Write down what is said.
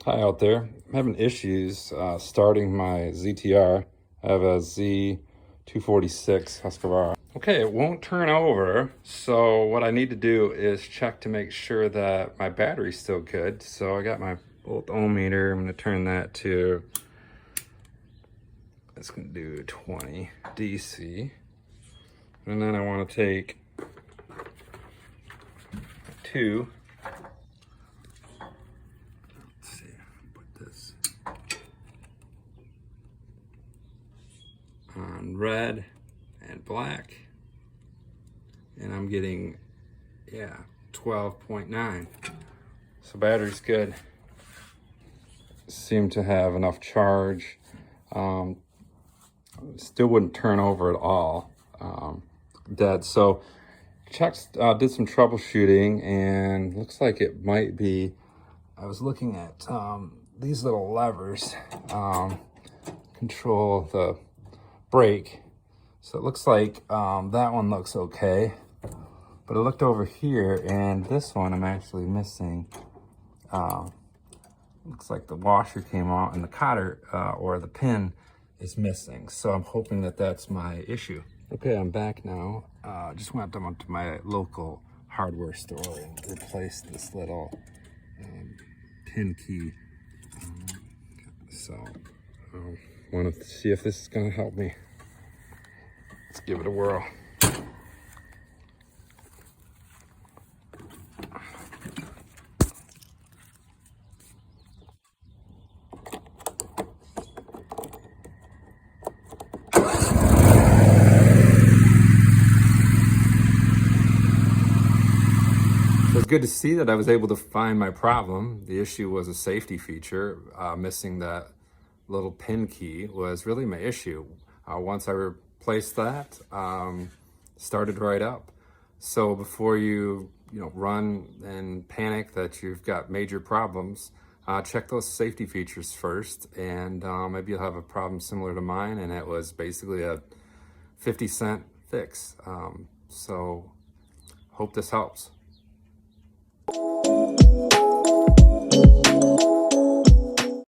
Hi out there. I'm having issues starting my ZTR. I have a Z246 Husqvarna. Okay, it won't turn over. So what I need to do is check to make sure that my battery's still good. So I got my volt ohm meter. I'm gonna turn that to, it's gonna do 20 DC. And then I wanna take two. On red and black, and I'm getting 12.9, so battery's good. Seem to have enough charge. Still wouldn't turn over at all. Dead. So checked, did some troubleshooting, and looks like it might be, I was looking at these little levers control the brake. So it looks like that one looks okay, but I looked over here and this one I'm actually missing. Looks like the washer came out and the cotter or the pin is missing. So I'm hoping that that's my issue. Okay, I'm back now. Just went down to my local hardware store and replaced this little pin key. So I want to see if this is going to help me. Let's give it a whirl. So it's good to see that I was able to find my problem. The issue was a safety feature. Missing that little pin key was really my issue. Once I replaced that, started right up. So before you run and panic that you've got major problems, check those safety features first, and maybe you'll have a problem similar to mine, and it was basically a 50-cent fix. So hope this helps.